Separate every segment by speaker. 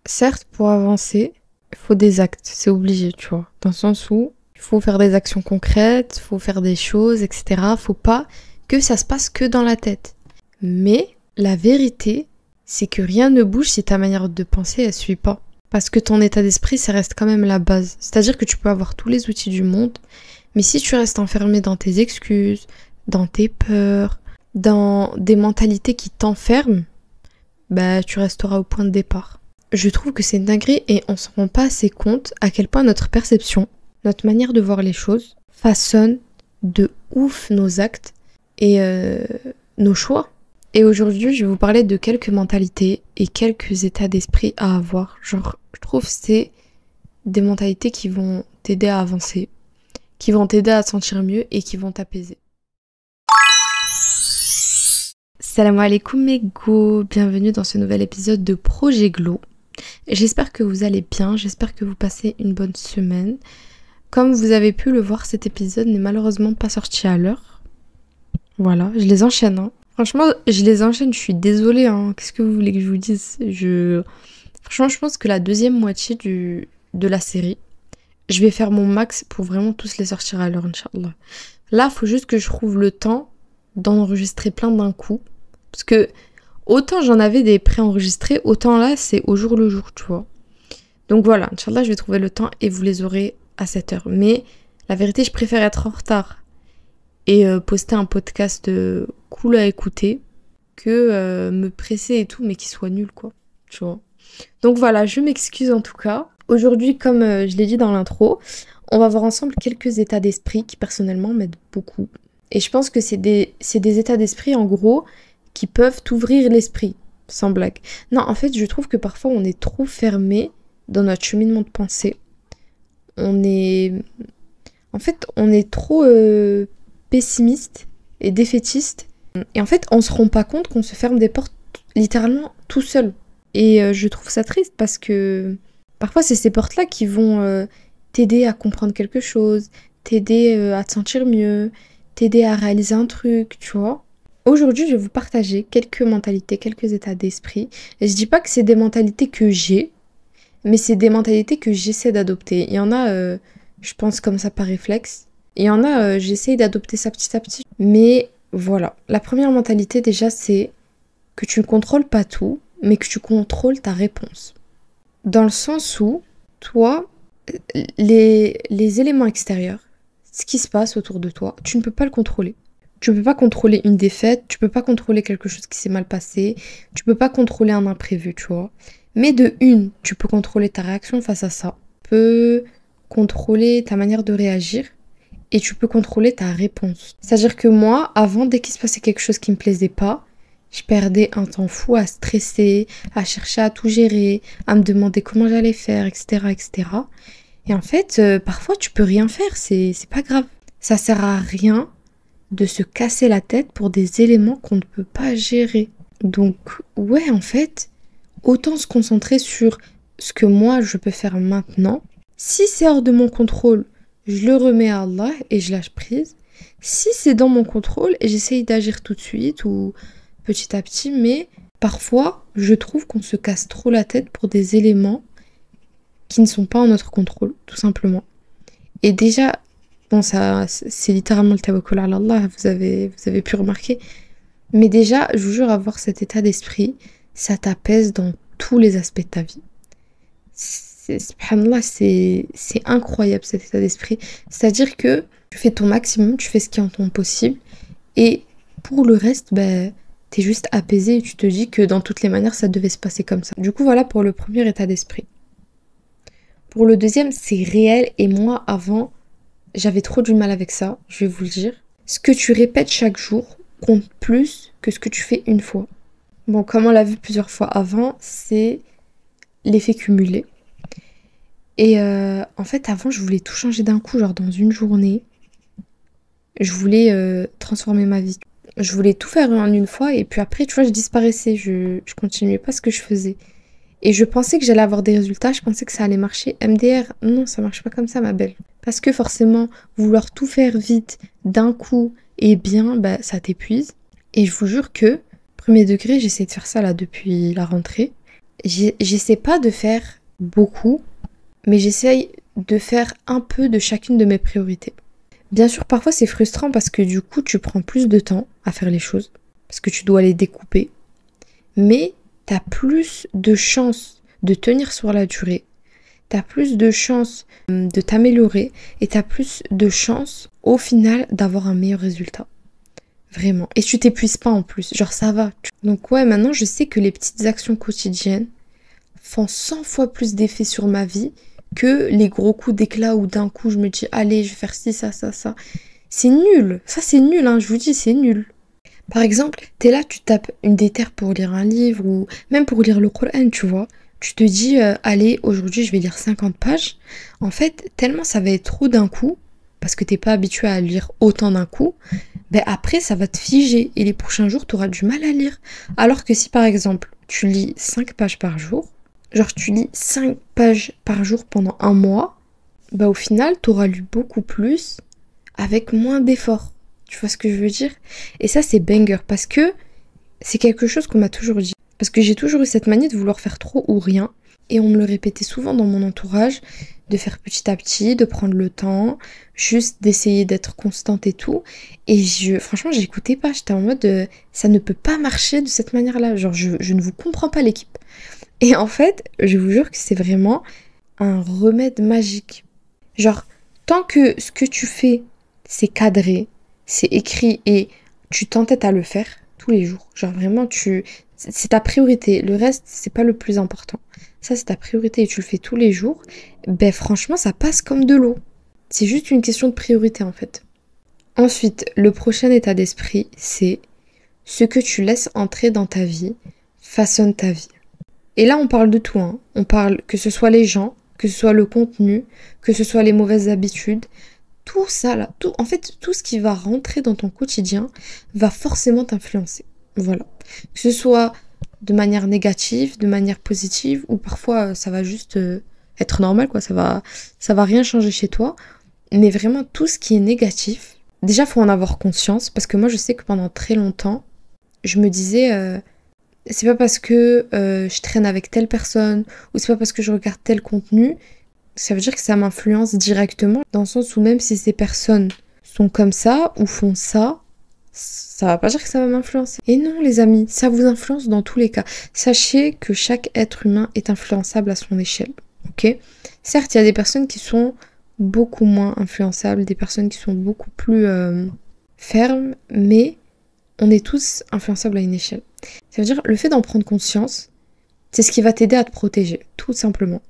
Speaker 1: Certes, pour avancer, il faut des actes, c'est obligé, tu vois. Dans le sens où il faut faire des actions concrètes, il faut faire des choses, etc. Faut pas que ça se passe que dans la tête. Mais la vérité, c'est que rien ne bouge si ta manière de penser, elle suit pas. Parce que ton état d'esprit, ça reste quand même la base. C'est-à-dire que tu peux avoir tous les outils du monde, mais si tu restes enfermé dans tes excuses, dans tes peurs, dans des mentalités qui t'enferment, bah tu resteras au point de départ. Je trouve que c'est une dinguerie et on se rend pas assez compte à quel point notre perception, notre manière de voir les choses, façonne de ouf nos actes et nos choix. Et aujourd'hui, je vais vous parler de quelques mentalités et quelques états d'esprit à avoir. Genre, je trouve que c'est des mentalités qui vont t'aider à avancer, qui vont t'aider à te sentir mieux et qui vont t'apaiser. Salam alaikum mes go, bienvenue dans ce nouvel épisode de Projet Glow. J'espère que vous allez bien, j'espère que vous passez une bonne semaine. Comme vous avez pu le voir, cet épisode n'est malheureusement pas sorti à l'heure. Voilà, je les enchaîne. Franchement, je les enchaîne, je suis désolée. Qu'est-ce que vous voulez que je vous dise? Franchement, je pense que la deuxième moitié de la série, je vais faire mon max pour vraiment tous les sortir à l'heure, Inch'Allah. Là, il faut juste que je trouve le temps d'en enregistrer plein d'un coup. Parce que autant j'en avais des préenregistrés, autant là, c'est au jour le jour, tu vois. Donc voilà, Inch'Allah, je vais trouver le temps et vous les aurez à cette heure. Mais la vérité, je préfère être en retard et poster un podcast cool à écouter que me presser et tout, mais qui soit nul, quoi. Tu vois. Donc voilà, je m'excuse en tout cas. Aujourd'hui, comme je l'ai dit dans l'intro, on va voir ensemble quelques états d'esprit qui personnellement m'aident beaucoup. Et je pense que c'est des états d'esprit, en gros, qui peuvent t'ouvrir l'esprit, sans blague. Non, en fait, je trouve que parfois, on est trop fermé dans notre cheminement de pensée. On est trop pessimiste et défaitiste. Et en fait, on se rend pas compte qu'on se ferme des portes littéralement tout seul. Et je trouve ça triste parce que parfois, c'est ces portes-là qui vont t'aider à comprendre quelque chose, t'aider à te sentir mieux, t'aider à réaliser un truc, tu vois. Aujourd'hui, je vais vous partager quelques mentalités, quelques états d'esprit. Et je dis pas que c'est des mentalités que j'ai, mais c'est des mentalités que j'essaie d'adopter. Il y en a, je pense comme ça par réflexe. Il y en a, j'essaie d'adopter ça petit à petit. Mais voilà, la première mentalité déjà, c'est que tu ne contrôles pas tout, mais que tu contrôles ta réponse. Dans le sens où, toi, les éléments extérieurs, ce qui se passe autour de toi, tu ne peux pas le contrôler. Tu peux pas contrôler une défaite, tu peux pas contrôler quelque chose qui s'est mal passé, tu peux pas contrôler un imprévu, tu vois. Mais de une, tu peux contrôler ta réaction face à ça. Tu peux contrôler ta manière de réagir et tu peux contrôler ta réponse. C'est-à-dire que moi, avant, dès qu'il se passait quelque chose qui me plaisait pas, je perdais un temps fou à stresser, à chercher à tout gérer, à me demander comment j'allais faire, etc., etc. Et en fait, parfois, tu peux rien faire, c'est pas grave. Ça sert à rien de se casser la tête pour des éléments qu'on ne peut pas gérer. Donc, ouais, en fait, autant se concentrer sur ce que moi, je peux faire maintenant. Si c'est hors de mon contrôle, je le remets à Allah et je lâche prise. Si c'est dans mon contrôle, j'essaye d'agir tout de suite ou petit à petit, mais parfois, je trouve qu'on se casse trop la tête pour des éléments qui ne sont pas en notre contrôle, tout simplement. Et déjà, bon, ça, c'est littéralement le tawakkul ala Allah, vous avez pu remarquer. Mais déjà, je vous jure, avoir cet état d'esprit, ça t'apaise dans tous les aspects de ta vie. Subhanallah, c'est incroyable cet état d'esprit. C'est-à-dire que tu fais ton maximum, tu fais ce qui est en ton possible. Et pour le reste, t'es juste apaisé et tu te dis que dans toutes les manières, ça devait se passer comme ça. Du coup, voilà pour le premier état d'esprit. Pour le deuxième, c'est réel. Et moi, avant, j'avais trop du mal avec ça, je vais vous le dire. Ce que tu répètes chaque jour compte plus que ce que tu fais une fois. Bon, comme on l'a vu plusieurs fois avant, c'est l'effet cumulé. Et en fait, avant, je voulais tout changer d'un coup, genre dans une journée. Je voulais transformer ma vie. Je voulais tout faire en une fois et puis après, tu vois, je disparaissais. Je continuais pas ce que je faisais. Et je pensais que j'allais avoir des résultats, je pensais que ça allait marcher. MDR, non, ça marche pas comme ça, ma belle. Parce que forcément, vouloir tout faire vite, d'un coup, et bien, ça t'épuise. Et je vous jure que, premier degré, j'essaie de faire ça là depuis la rentrée. j'essaie pas de faire beaucoup, mais j'essaye de faire un peu de chacune de mes priorités. Bien sûr, parfois c'est frustrant parce que du coup, tu prends plus de temps à faire les choses, parce que tu dois les découper, mais t'as plus de chances de tenir sur la durée, t'as plus de chances de t'améliorer et t'as plus de chances au final d'avoir un meilleur résultat. Vraiment. Et tu t'épuises pas en plus, genre ça va. Donc ouais, maintenant je sais que les petites actions quotidiennes font 100 fois plus d'effet sur ma vie que les gros coups d'éclat où d'un coup je me dis allez je vais faire ci, ça. C'est nul, ça c'est nul, hein, je vous dis c'est nul. Par exemple, t'es là, tu tapes une déterre pour lire un livre ou même pour lire le Coran, tu vois. Tu te dis allez aujourd'hui je vais lire 50 pages. En fait, tellement ça va être trop d'un coup, parce que t'es pas habitué à lire autant d'un coup, ben après ça va te figer et les prochains jours t'auras du mal à lire. Alors que si par exemple tu lis 5 pages par jour, genre tu lis 5 pages par jour pendant un mois, bah au final t'auras lu beaucoup plus avec moins d'efforts. Tu vois ce que je veux dire? Et ça c'est banger parce que c'est quelque chose qu'on m'a toujours dit. Parce que j'ai toujours eu cette manie de vouloir faire trop ou rien. Et on me le répétait souvent dans mon entourage, de faire petit à petit, de prendre le temps, juste d'essayer d'être constante et tout. Et franchement, j'écoutais pas. J'étais en mode, ça ne peut pas marcher de cette manière-là. Genre, je ne vous comprends pas l'équipe. Et en fait, je vous jure que c'est vraiment un remède magique. Genre, tant que ce que tu fais, c'est cadré, c'est écrit et tu t'entêtes à le faire tous les jours. Genre vraiment, c'est ta priorité. Le reste, c'est pas le plus important. Ça, c'est ta priorité et tu le fais tous les jours. Ben franchement, ça passe comme de l'eau. C'est juste une question de priorité en fait. Ensuite, le prochain état d'esprit, c'est ce que tu laisses entrer dans ta vie façonne ta vie. Et là, on parle de tout, hein. On parle que ce soit les gens, que ce soit le contenu, que ce soit les mauvaises habitudes. Tout ça là, en fait, tout ce qui va rentrer dans ton quotidien va forcément t'influencer. Voilà. Que ce soit de manière négative, de manière positive, ou parfois ça va juste être normal, quoi. Ça va rien changer chez toi. Mais vraiment, tout ce qui est négatif, déjà, faut en avoir conscience, parce que moi, je sais que pendant très longtemps, je me disais, c'est pas parce que je traîne avec telle personne, ou c'est pas parce que je regarde tel contenu, ça veut dire que ça m'influence directement, dans le sens où même si ces personnes sont comme ça, ou font ça, ça va pas dire que ça va m'influencer. Et non les amis, ça vous influence dans tous les cas. Sachez que chaque être humain est influençable à son échelle, ok? Certes, il y a des personnes qui sont beaucoup moins influençables, des personnes qui sont beaucoup plus fermes, mais on est tous influençables à une échelle. Ça veut dire le fait d'en prendre conscience, c'est ce qui va t'aider à te protéger, tout simplement.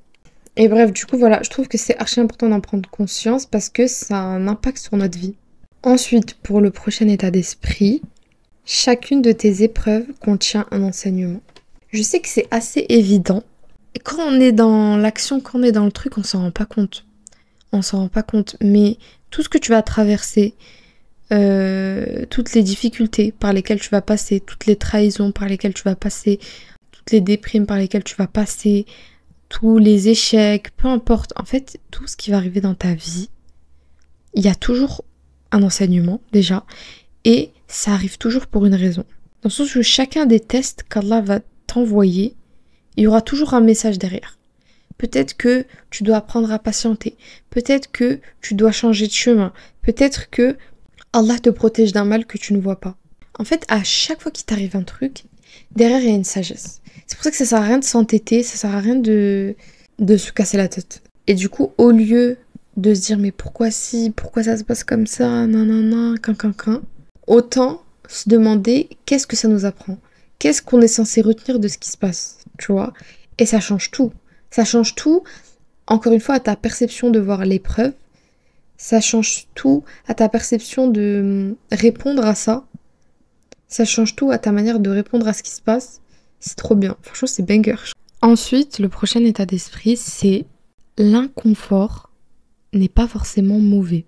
Speaker 1: Et bref, du coup, voilà, je trouve que c'est archi important d'en prendre conscience parce que ça a un impact sur notre vie. Ensuite, pour le prochain état d'esprit, chacune de tes épreuves contient un enseignement. Je sais que c'est assez évident. Et quand on est dans l'action, quand on est dans le truc, on s'en rend pas compte. On s'en rend pas compte. Mais tout ce que tu vas traverser, toutes les difficultés par lesquelles tu vas passer, toutes les trahisons par lesquelles tu vas passer, toutes les déprimes par lesquelles tu vas passer, tous les échecs, peu importe. En fait, tout ce qui va arriver dans ta vie, il y a toujours un enseignement déjà et ça arrive toujours pour une raison. Dans le sens où chacun des tests qu'Allah va t'envoyer, il y aura toujours un message derrière. Peut-être que tu dois apprendre à patienter. Peut-être que tu dois changer de chemin. Peut-être que Allah te protège d'un mal que tu ne vois pas. En fait, à chaque fois qu'il t'arrive un truc, derrière il y a une sagesse. C'est pour ça que ça sert à rien de s'entêter, ça sert à rien de se casser la tête. Et du coup, au lieu de se dire mais pourquoi si, pourquoi ça se passe comme ça, nanana, quin, autant se demander qu'est-ce que ça nous apprend, qu'est-ce qu'on est censé retenir de ce qui se passe, tu vois. Et ça change tout. Ça change tout, encore une fois, à ta perception de voir l'épreuve. Ça change tout à ta perception de répondre à ça. Ça change tout à ta manière de répondre à ce qui se passe. C'est trop bien. Franchement, c'est banger. Ensuite, le prochain état d'esprit, c'est l'inconfort n'est pas forcément mauvais.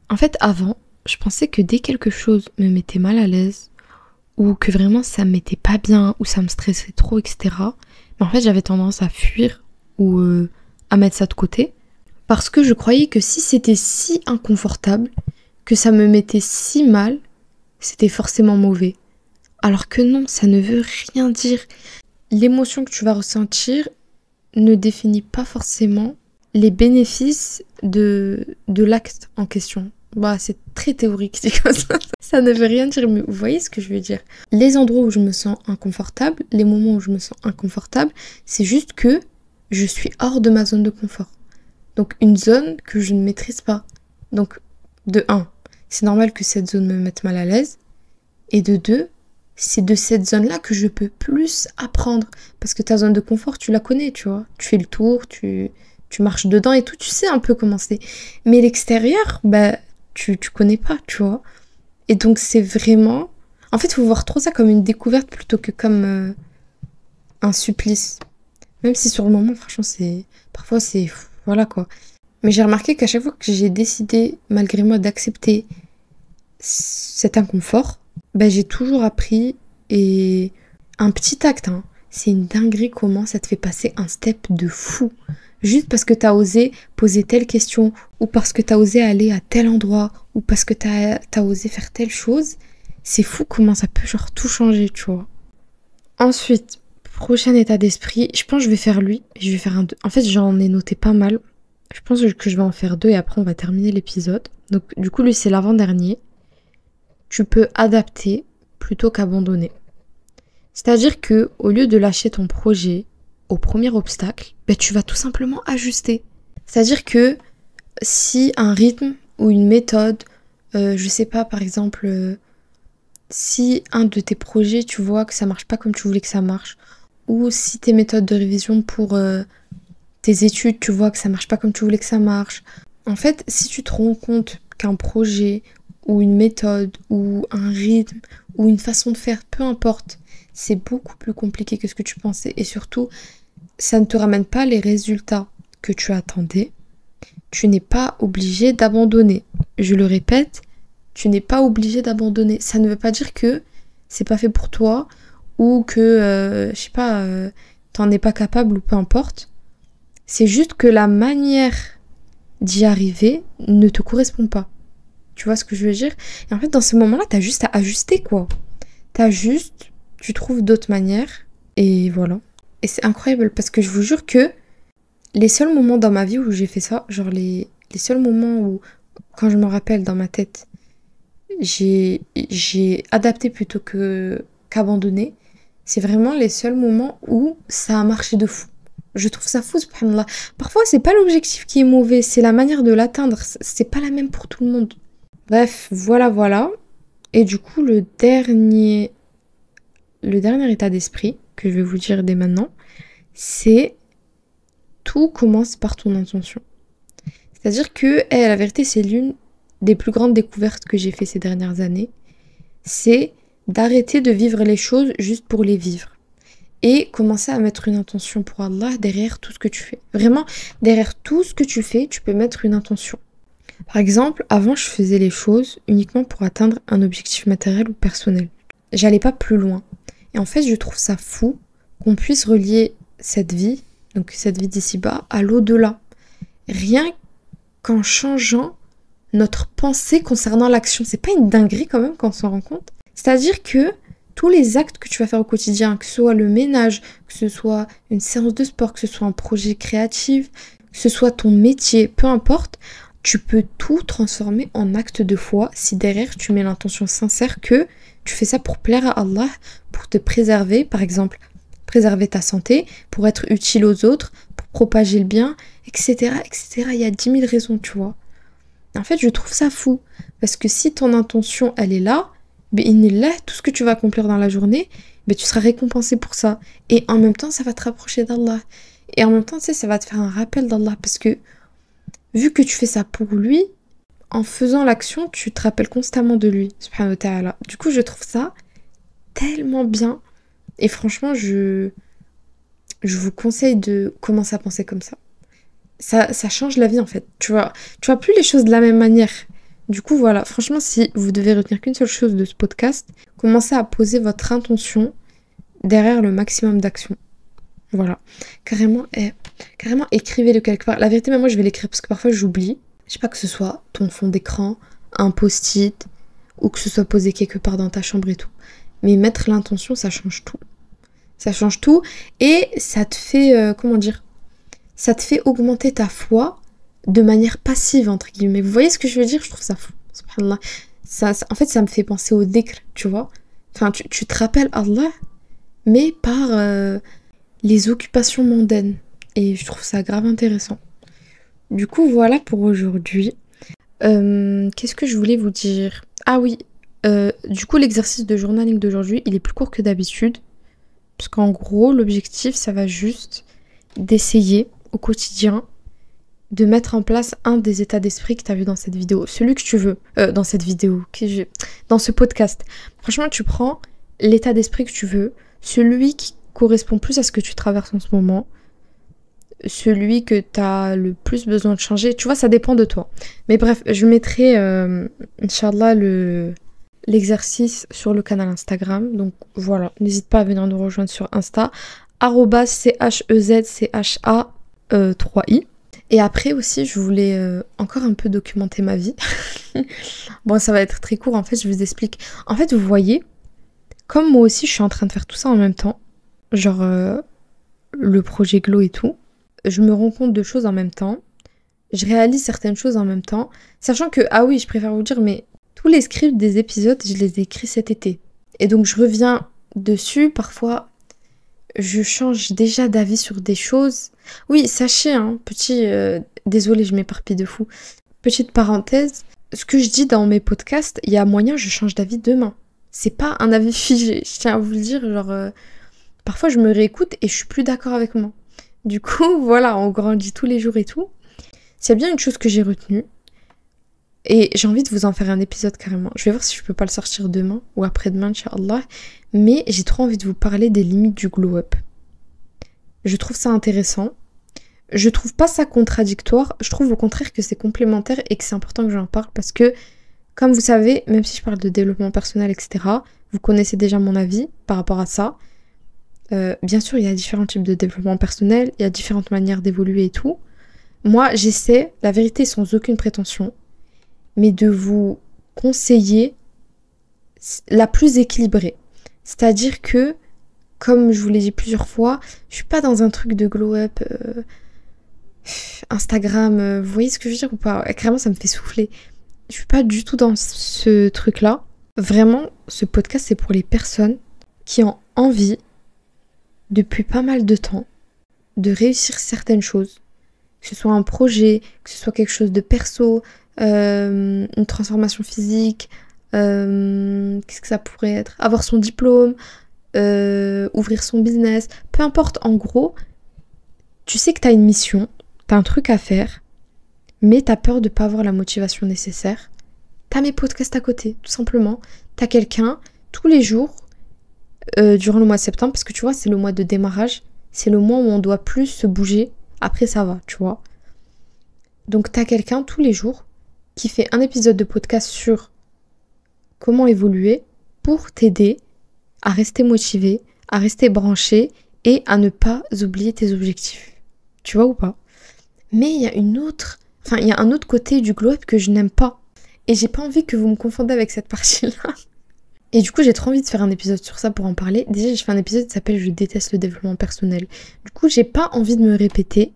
Speaker 1: En fait, avant, je pensais que dès quelque chose me mettait mal à l'aise, ou que vraiment ça me mettait pas bien, ou ça me stressait trop, etc. Mais en fait, j'avais tendance à fuir ou à mettre ça de côté. Parce que je croyais que si c'était si inconfortable, que ça me mettait si mal, c'était forcément mauvais. Alors que non, ça ne veut rien dire. l'émotion que tu vas ressentir ne définit pas forcément les bénéfices de l'acte en question. Bah, c'est très théorique, c'est comme ça. Ça ne veut rien dire, mais vous voyez ce que je veux dire. Les endroits où je me sens inconfortable, les moments où je me sens inconfortable, c'est juste que je suis hors de ma zone de confort. Donc une zone que je ne maîtrise pas. Donc de 1, c'est normal que cette zone me mette mal à l'aise. Et de 2, c'est de cette zone-là que je peux plus apprendre. Parce que ta zone de confort, tu la connais, tu vois. Tu fais le tour, tu marches dedans et tout, tu sais un peu comment c'est. Mais l'extérieur, bah, tu connais pas, tu vois. Et donc c'est vraiment... En fait, il faut voir trop ça comme une découverte plutôt que comme un supplice. Même si sur le moment, franchement, c'est... Parfois, c'est... Voilà, quoi. Mais j'ai remarqué qu'à chaque fois que j'ai décidé, malgré moi, d'accepter cet inconfort, bah, j'ai toujours appris et... Un petit acte, hein. C'est une dinguerie comment ça te fait passer un step de fou. Juste parce que t'as osé poser telle question, ou parce que t'as osé aller à tel endroit, ou parce que t'as osé faire telle chose, c'est fou comment ça peut genre tout changer, tu vois. Ensuite, prochain état d'esprit, je pense que je vais faire lui, je vais faire un 2. En fait, j'en ai noté pas mal. Je pense que je vais en faire 2 et après on va terminer l'épisode. Donc du coup, lui c'est l'avant-dernier. Tu peux adapter plutôt qu'abandonner. C'est-à-dire que au lieu de lâcher ton projet au premier obstacle, ben, tu vas tout simplement ajuster. C'est-à-dire que si un rythme ou une méthode, je sais pas, par exemple, si un de tes projets, tu vois que ça marche pas comme tu voulais que ça marche, ou si tes méthodes de révision pour tes études, tu vois que ça marche pas comme tu voulais que ça marche. En fait, si tu te rends compte qu'un projet ou une méthode ou un rythme ou une façon de faire, peu importe, c'est beaucoup plus compliqué que ce que tu pensais et surtout, ça ne te ramène pas les résultats que tu attendais, tu n'es pas obligé d'abandonner. Je le répète, tu n'es pas obligé d'abandonner. Ça ne veut pas dire que c'est pas fait pour toi ou que, je sais pas, t'en es pas capable ou peu importe. C'est juste que la manière d'y arriver ne te correspond pas. Tu vois ce que je veux dire? Et en fait, dans ce moment-là, t'as juste à ajuster, quoi. Tu trouves d'autres manières et voilà. Et c'est incroyable parce que je vous jure que les seuls moments dans ma vie où j'ai fait ça, genre les seuls moments où, quand je me rappelle dans ma tête, j'ai adapté plutôt qu'abandonné, c'est vraiment les seuls moments où ça a marché de fou. Je trouve ça fou, subhanallah. Parfois, c'est pas l'objectif qui est mauvais, c'est la manière de l'atteindre. C'est pas la même pour tout le monde. Bref, voilà. Et du coup, le dernier état d'esprit que je vais vous dire dès maintenant, c'est tout commence par ton intention. C'est-à-dire que, la vérité, c'est l'une des plus grandes découvertes que j'ai fait ces dernières années. C'est d'arrêter de vivre les choses juste pour les vivre. Et commencer à mettre une intention pour Allah derrière tout ce que tu fais. Vraiment, derrière tout ce que tu fais, tu peux mettre une intention. Par exemple, avant, je faisais les choses uniquement pour atteindre un objectif matériel ou personnel. J'allais pas plus loin. Et en fait, je trouve ça fou qu'on puisse relier cette vie, donc cette vie d'ici-bas, à l'au-delà. Rien qu'en changeant notre pensée concernant l'action. C'est pas une dinguerie quand même quand on s'en rend compte? C'est-à-dire que tous les actes que tu vas faire au quotidien, que ce soit le ménage, que ce soit une séance de sport, que ce soit un projet créatif, que ce soit ton métier, peu importe, tu peux tout transformer en acte de foi si derrière tu mets l'intention sincère que tu fais ça pour plaire à Allah, pour te préserver, par exemple, préserver ta santé, pour être utile aux autres, pour propager le bien, etc. Il y a 10 000 raisons, tu vois. En fait, je trouve ça fou, parce que si ton intention, elle est là, là, tout ce que tu vas accomplir dans la journée, tu seras récompensé pour ça. Et en même temps, ça va te rapprocher d'Allah. Et en même temps, tu sais, ça va te faire un rappel d'Allah, parce que vu que tu fais ça pour lui, en faisant l'action, tu te rappelles constamment de lui, subhanahu wa ta'ala. Du coup, je trouve ça tellement bien. Et franchement, je vous conseille de commencer à penser comme ça. Ça change la vie, en fait. Tu vois plus les choses de la même manière. Du coup, voilà. Franchement, si vous devez retenir qu'une seule chose de ce podcast, commencez à poser votre intention derrière le maximum d'actions. Voilà. Carrément, écrivez-le quelque part. La vérité, même moi, je vais l'écrire parce que parfois, j'oublie. Je sais pas, que ce soit ton fond d'écran, un post-it, ou que ce soit posé quelque part dans ta chambre et tout. Mais mettre l'intention, ça change tout. Ça change tout. Et ça te fait, comment dire, ça te fait augmenter ta foi de manière passive, entre guillemets. Vous voyez ce que je veux dire? Je trouve ça fou. Subhanallah. En fait, ça me fait penser au dhikr, tu vois. Enfin, tu te rappelles Allah, mais par les occupations mondaines. Et je trouve ça grave intéressant. Du coup, voilà pour aujourd'hui. Qu'est-ce que je voulais vous dire? Ah oui, du coup, l'exercice de journaling d'aujourd'hui, il est plus court que d'habitude. Parce qu'en gros, l'objectif, ça va juste d'essayer au quotidien de mettre en place un des états d'esprit que tu as vu dans cette vidéo. Celui que tu veux. Dans cette vidéo. Dans ce podcast. Franchement, tu prends l'état d'esprit que tu veux. Celui qui correspond plus à ce que tu traverses en ce moment. Celui que tu as le plus besoin de changer. Tu vois, ça dépend de toi. Mais bref, je mettrai, Inch'Allah, l'exercice sur le canal Instagram. Donc voilà, n'hésite pas à venir nous rejoindre sur Insta. @CHEZCHA3i. Et après aussi, je voulais encore un peu documenter ma vie. Bon, ça va être très court, en fait, je vous explique. En fait, vous voyez, comme moi aussi, je suis en train de faire tout ça en même temps, genre le projet Glow et tout, je me rends compte de choses en même temps, je réalise certaines choses en même temps, sachant que, ah oui, je préfère vous dire, mais tous les scripts des épisodes, je les ai écrits cet été. Et donc, je reviens dessus, parfois, je change déjà d'avis sur des choses. Oui, sachez, hein, désolé, je m'éparpille de fou. Petite parenthèse, ce que je dis dans mes podcasts, il y a moyen je change d'avis demain. C'est pas un avis figé, je tiens à vous le dire, genre... parfois je me réécoute et je suis plus d'accord avec moi. Du coup, voilà, on grandit tous les jours et tout. S'il y a bien une chose que j'ai retenue, et j'ai envie de vous en faire un épisode carrément. Je vais voir si je peux pas le sortir demain ou après-demain, Inch'Allah. Mais j'ai trop envie de vous parler des limites du glow-up. Je trouve ça intéressant. Je trouve pas ça contradictoire. Je trouve au contraire que c'est complémentaire et que c'est important que j'en parle parce que, comme vous savez, même si je parle de développement personnel, etc., vous connaissez déjà mon avis par rapport à ça. Bien sûr, il y a différents types de développement personnel, il y a différentes manières d'évoluer et tout. Moi, j'essaie, la vérité sans aucune prétention, mais de vous conseiller la plus équilibrée. C'est-à-dire que, comme je vous l'ai dit plusieurs fois, je suis pas dans un truc de glow-up, Instagram, vous voyez ce que je veux dire ou pas? Carrément, ça me fait souffler. Je suis pas du tout dans ce truc-là. Vraiment, ce podcast, c'est pour les personnes qui ont envie, depuis pas mal de temps, de réussir certaines choses. Que ce soit un projet, que ce soit quelque chose de perso, une transformation physique, qu'est-ce que ça pourrait être? Avoir son diplôme, ouvrir son business, peu importe, en gros, tu sais que t'as une mission, t'as un truc à faire, mais t'as peur de pas avoir la motivation nécessaire. T'as mes podcasts à côté, tout simplement. T'as quelqu'un, tous les jours, durant le mois de septembre, parce que tu vois, c'est le mois de démarrage, c'est le mois où on doit plus se bouger, après ça va, tu vois. Donc t'as quelqu'un tous les jours qui fait un épisode de podcast sur comment évoluer pour t'aider à rester motivé, à rester branché et à ne pas oublier tes objectifs. Tu vois ou pas? Mais il y a il y a un autre côté du glow-up que je n'aime pas. Et j'ai pas envie que vous me confondez avec cette partie-là. Et du coup, j'ai trop envie de faire un épisode sur ça pour en parler. Déjà, j'ai fait un épisode qui s'appelle Je déteste le développement personnel. Du coup, j'ai pas envie de me répéter.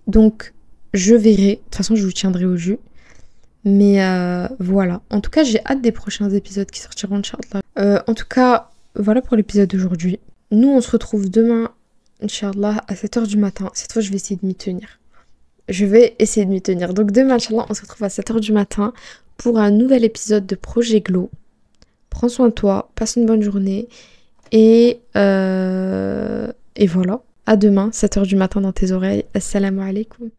Speaker 1: Donc, je verrai. De toute façon, je vous tiendrai au jus. Mais voilà. En tout cas, j'ai hâte des prochains épisodes qui sortiront, Inch'Allah. En tout cas, voilà pour l'épisode d'aujourd'hui. Nous, on se retrouve demain, Inch'Allah, à 7h du matin. Cette fois, je vais essayer de m'y tenir. Donc demain, Inch'Allah, on se retrouve à 7h du matin pour un nouvel épisode de Projet Glow. Prends soin de toi, passe une bonne journée. Et voilà. À demain, 7h du matin dans tes oreilles. Assalamu alaikum.